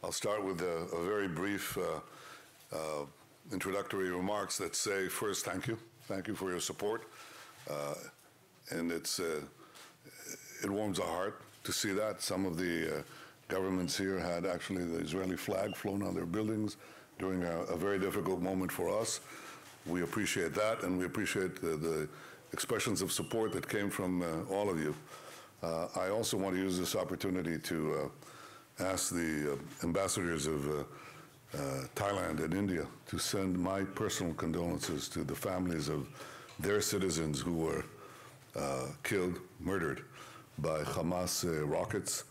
I'll start with a very brief introductory remarks that say, first, thank you. Thank you for your support. And it warms our heart to see that. Some of the governments here had actually the Israeli flag flown on their buildings during a very difficult moment for us. We appreciate that, and we appreciate the expressions of support that came from all of you. I also want to use this opportunity to ask the ambassadors of Thailand and India to send my personal condolences to the families of their citizens who were killed, murdered by Hamas rockets.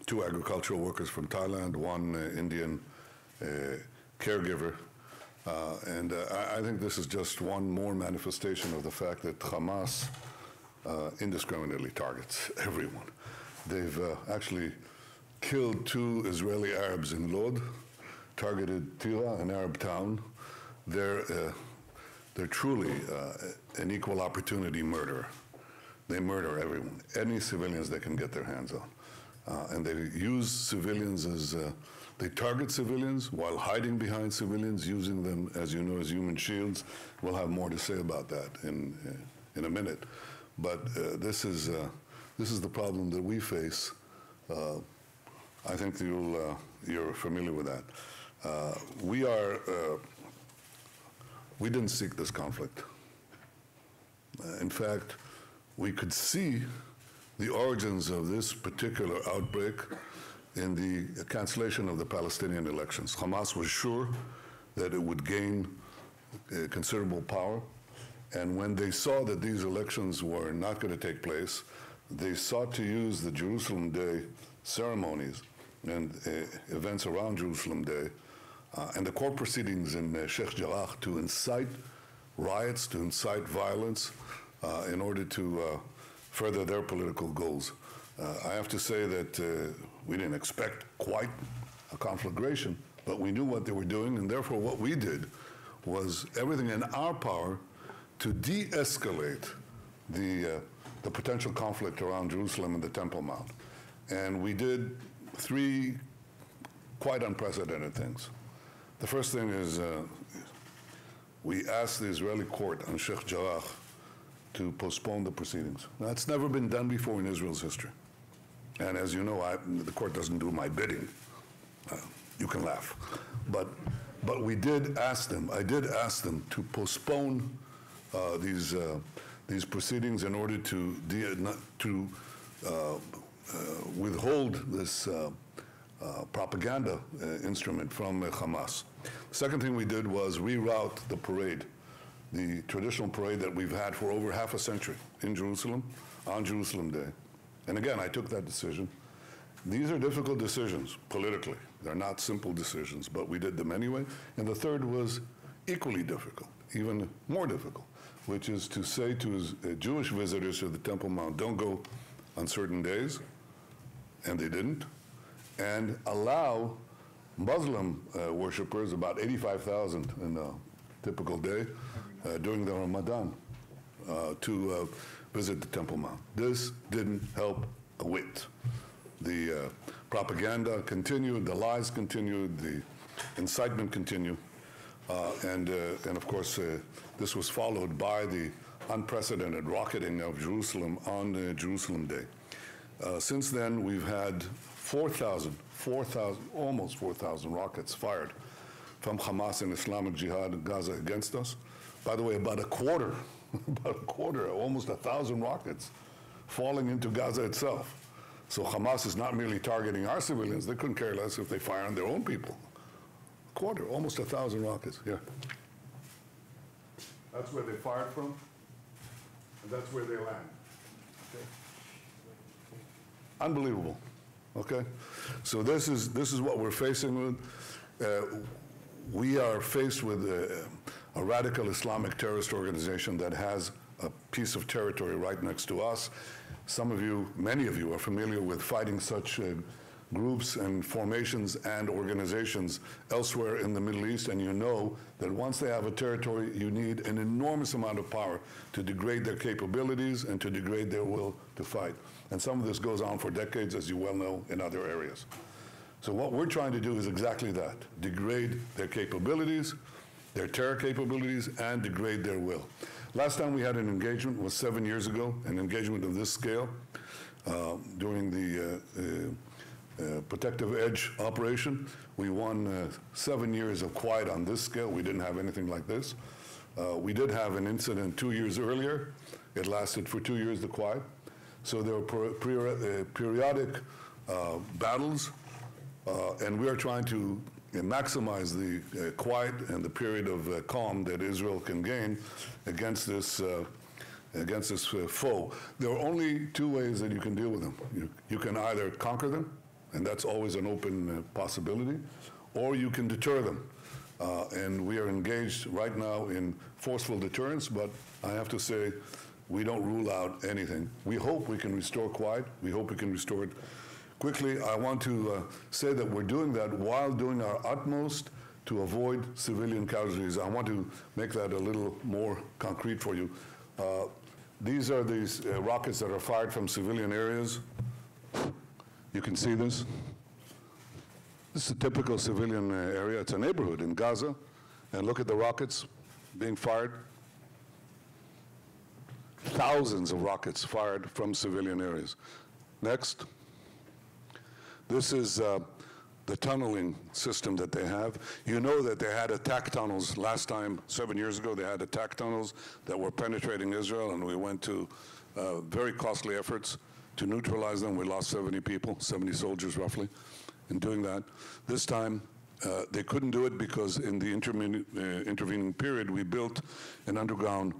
2 agricultural workers from Thailand, 1 Indian caregiver. And I think this is just one more manifestation of the fact that Hamas indiscriminately targets everyone. They've actually killed 2 Israeli Arabs in Lod, targeted Tira, an Arab town. They're truly an equal opportunity murderer. They murder everyone, any civilians they can get their hands on. And they use civilians as, they target civilians while hiding behind civilians, using them, as you know, as human shields. We'll have more to say about that in a minute. But this is the problem that we face. I think you're familiar with that. We didn't seek this conflict. In fact, we could see the origins of this particular outbreak in the cancellation of the Palestinian elections. Hamas was sure that it would gain considerable power, and when they saw that these elections were not going to take place, they sought to use the Jerusalem Day ceremonies and events around Jerusalem Day and the court proceedings in Sheikh Jarrah to incite riots, to incite violence in order to further their political goals. I have to say that we didn't expect quite a conflagration, but we knew what they were doing, and therefore what we did was everything in our power to de-escalate the potential conflict around Jerusalem and the Temple Mount. And we did 3 quite unprecedented things. The first thing is we asked the Israeli court on Sheikh Jarrah to postpone the proceedings. That's never been done before in Israel's history. And as you know, the court doesn't do my bidding. You can laugh. But we did ask them, I did ask them to postpone these proceedings in order to withhold this propaganda instrument from Hamas. The second thing we did was reroute the parade, the traditional parade that we've had for over half a century in Jerusalem, on Jerusalem Day. And again, I took that decision. These are difficult decisions politically. They're not simple decisions, but we did them anyway. And the third was equally difficult, even more difficult, which is to say to Jewish visitors to the Temple Mount, don't go on certain days, and they didn't, and allow Muslim worshippers, about 85,000 in a typical day, during the Ramadan, to visit the Temple Mount. This didn't help a whit. The propaganda continued, the lies continued, the incitement continued, and of course, this was followed by the unprecedented rocketing of Jerusalem on Jerusalem Day. Since then, we've had 4,000, almost 4,000 rockets fired from Hamas and Islamic Jihad in Gaza against us. By the way, about a quarter, almost 1,000 rockets falling into Gaza itself. So Hamas is not merely targeting our civilians, they couldn't care less if they fire on their own people. A quarter, almost 1,000 rockets, yeah. That's where they fired from, and that's where they land. Okay. Unbelievable, okay? So this is what we're facing with. We are faced with a radical Islamic terrorist organization that has a piece of territory right next to us. Some of you, many of you, are familiar with fighting such groups and formations and organizations elsewhere in the Middle East, and you know that once they have a territory, you need an enormous amount of power to degrade their capabilities and to degrade their will to fight. And some of this goes on for decades, as you well know, in other areas. So what we're trying to do is exactly that, degrade their capabilities, their terror capabilities, and degrade their will. Last time we had an engagement was 7 years ago, an engagement of this scale during the Protective Edge operation. We won 7 years of quiet on this scale. We didn't have anything like this. We did have an incident 2 years earlier. It lasted for 2 years, the quiet. So there were periodic battles, and we are trying to maximize the quiet and the period of calm that Israel can gain against this foe. There are only two ways that you can deal with them. You can either conquer them, and that's always an open possibility, or you can deter them. And we are engaged right now in forceful deterrence, but I have to say, we don't rule out anything. We hope we can restore quiet. We hope we can restore it quickly. I want to say that we're doing that while doing our utmost to avoid civilian casualties. I want to make that a little more concrete for you. These are these rockets that are fired from civilian areas. You can see this. This is a typical civilian area. It's a neighborhood in Gaza. And look at the rockets being fired. Thousands of rockets fired from civilian areas. Next. This is the tunneling system that they have. You know that they had attack tunnels last time, 7 years ago. They had attack tunnels that were penetrating Israel, and we went to very costly efforts to neutralize them. We lost 70 people, 70 soldiers roughly, in doing that. This time, they couldn't do it because in the intervening period, we built an underground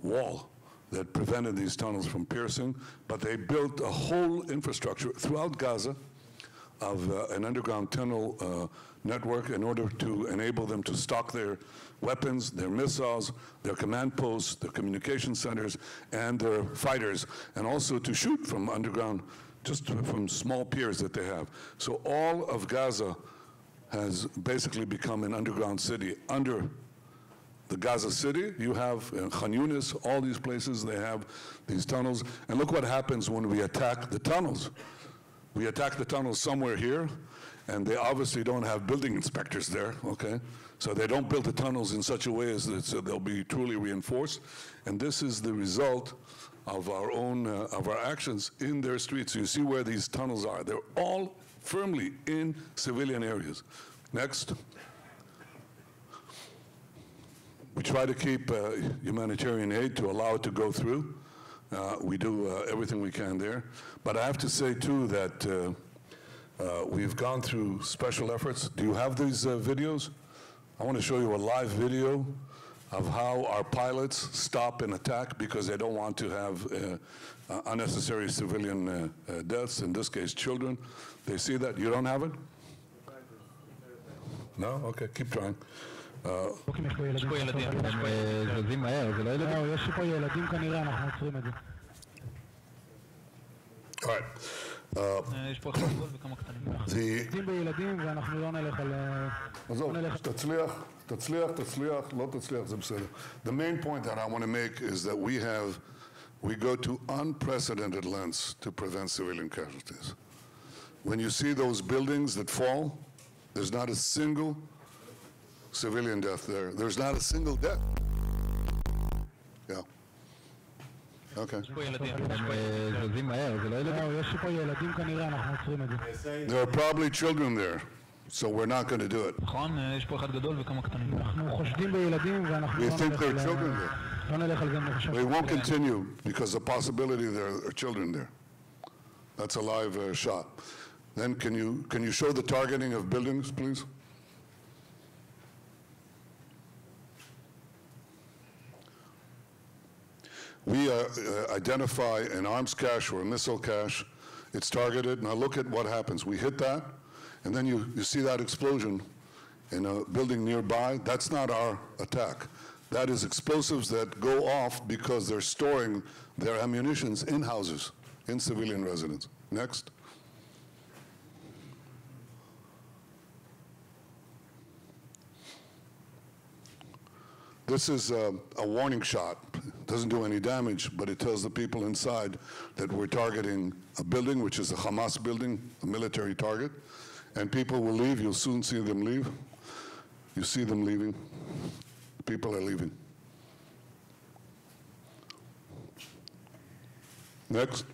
wall that prevented these tunnels from piercing, but they built a whole infrastructure throughout Gaza of an underground tunnel network in order to enable them to stock their weapons, their missiles, their command posts, their communication centers, and their fighters, and also to shoot from underground, just from small piers that they have. So all of Gaza has basically become an underground city. Under the Gaza city, you have Khan Yunis, all these places, they have these tunnels. And look what happens when we attack the tunnels. We attack the tunnels somewhere here, and they obviously don't have building inspectors there, okay? So they don't build the tunnels in such a way as that so they'll be truly reinforced. And this is the result of our own, of our actions in their streets. So you see where these tunnels are. They're all firmly in civilian areas. Next. We try to keep humanitarian aid to allow it to go through. We do everything we can there. But I have to say, too, that we've gone through special efforts. Do you have these videos? I want to show you a live video of how our pilots stop an attack because they don't want to have unnecessary civilian deaths, in this case, children. They see that? You don't have it? No? Okay, keep trying. יש פה ילדים, הם זזים מהר, זה לא ילדים? יש פה ילדים כנראה, אנחנו עוצרים את זה. יש פה אחד גדול וכמה קטנים. אנחנו עובדים בילדים ואנחנו לא נלך על... עזוב, תצליח, לא תצליח, זה בסדר. The main point that I want to make is that we go to unprecedented lengths to prevent civilian casualties. When you see those buildings that fall, there's not a single civilian death there. There's not a single death. Yeah. Okay. There are probably children there, so we're not going to do it. We think there are children there. We won't continue because the possibility there are children there. That's a live shot. Then can you show the targeting of buildings, please? We identify an arms cache or a missile cache. It's targeted. Now look at what happens. We hit that, and then you see that explosion in a building nearby. That's not our attack. That is explosives that go off because they're storing their ammunitions in houses, in civilian residents. Next. This is a warning shot. It doesn't do any damage, but it tells the people inside that we're targeting a building, which is a Hamas building, a military target. And people will leave. You'll soon see them leave. You see them leaving. People are leaving. Next.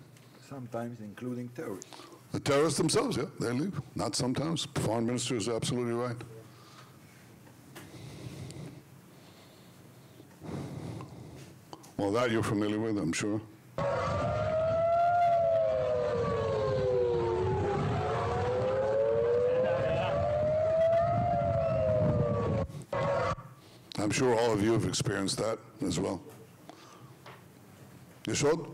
Sometimes including terrorists. The terrorists themselves, yeah, they leave. Not sometimes. Foreign Minister is absolutely right. Well, that you're familiar with, I'm sure. I'm sure all of you have experienced that as well. Yeshod?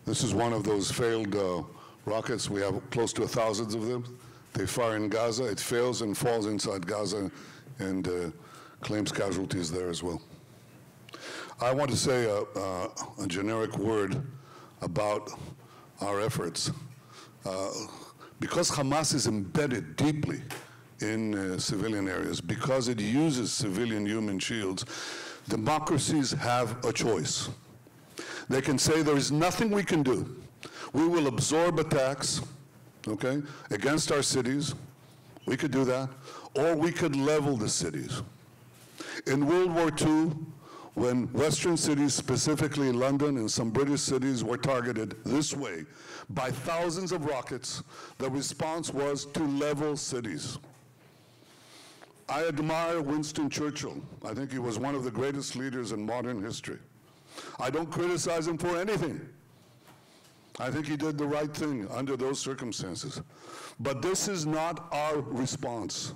This is one of those failed rockets. We have close to 1,000 of them. They fire in Gaza. It fails and falls inside Gaza and claims casualties there as well. I want to say a generic word about our efforts. Because Hamas is embedded deeply in civilian areas, because it uses civilian human shields, democracies have a choice. They can say there is nothing we can do. We will absorb attacks, okay, against our cities. We could do that. Or we could level the cities. In World War II, when Western cities, specifically London and some British cities, were targeted this way by thousands of rockets, the response was to level cities. I admire Winston Churchill. I think he was one of the greatest leaders in modern history. I don't criticize him for anything. I think he did the right thing under those circumstances. But this is not our response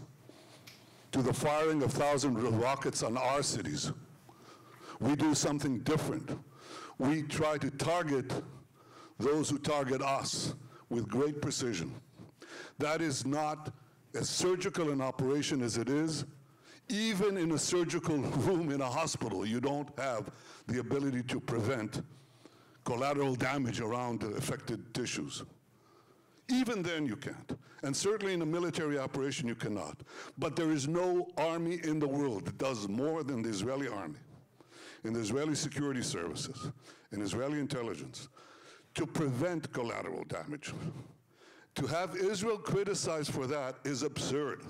to the firing of thousands of rockets on our cities. We do something different. We try to target those who target us with great precision. That is not as surgical an operation as it is. Even in a surgical room in a hospital, you don't have the ability to prevent collateral damage around the affected tissues. Even then you can't. And certainly in a military operation you cannot. But there is no army in the world that does more than the Israeli army, in the Israeli security services, in Israeli intelligence, to prevent collateral damage. To have Israel criticized for that is absurd.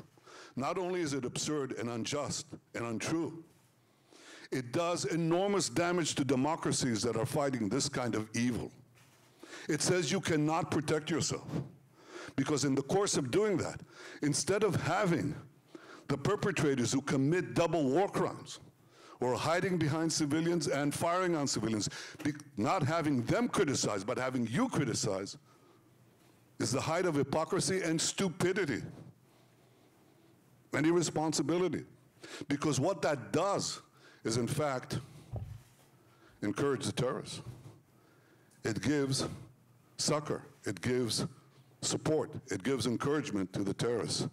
Not only is it absurd and unjust and untrue, it does enormous damage to democracies that are fighting this kind of evil. It says you cannot protect yourself, because in the course of doing that, instead of having the perpetrators who commit double war crimes, or hiding behind civilians and firing on civilians, not having them criticized, but having you criticize, is the height of hypocrisy and stupidity and irresponsibility. Because what that does is, in fact, encourage the terrorists. It gives succor, it gives support, it gives encouragement to the terrorists.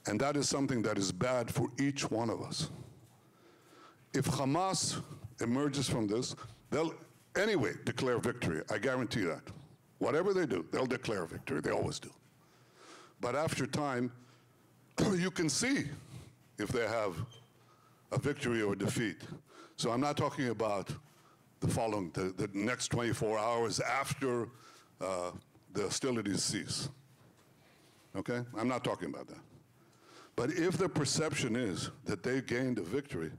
And that is something that is bad for each one of us. If Hamas emerges from this, they'll anyway declare victory. I guarantee that. Whatever they do, they'll declare victory. They always do. But after time, you can see if they have a victory or defeat. So I'm not talking about the next 24 hours after the hostilities cease. Okay? I'm not talking about that. But if the perception is that they gained a victory,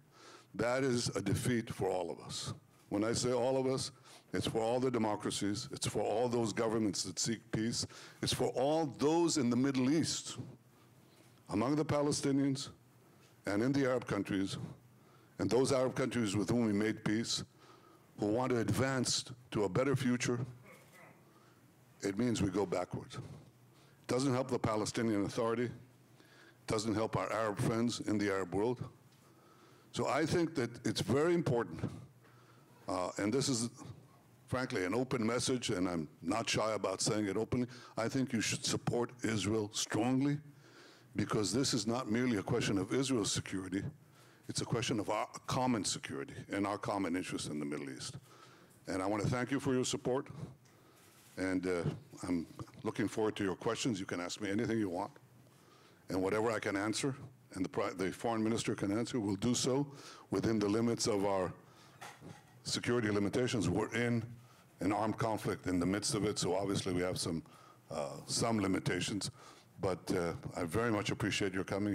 that is a defeat for all of us. When I say all of us, it's for all the democracies, it's for all those governments that seek peace, it's for all those in the Middle East, among the Palestinians and in the Arab countries, and those Arab countries with whom we made peace, who want to advance to a better future. It means we go backwards. It doesn't help the Palestinian Authority, it doesn't help our Arab friends in the Arab world. So I think that it's very important, and this is frankly an open message, and I'm not shy about saying it openly. I think you should support Israel strongly, because this is not merely a question of Israel's security, it's a question of our common security and our common interests in the Middle East. And I want to thank you for your support, and I'm looking forward to your questions. You can ask me anything you want, and whatever I can answer, and the foreign minister can answer, we'll do so within the limits of our security limitations. We're in an armed conflict in the midst of it, so obviously we have some limitations, but I very much appreciate your coming.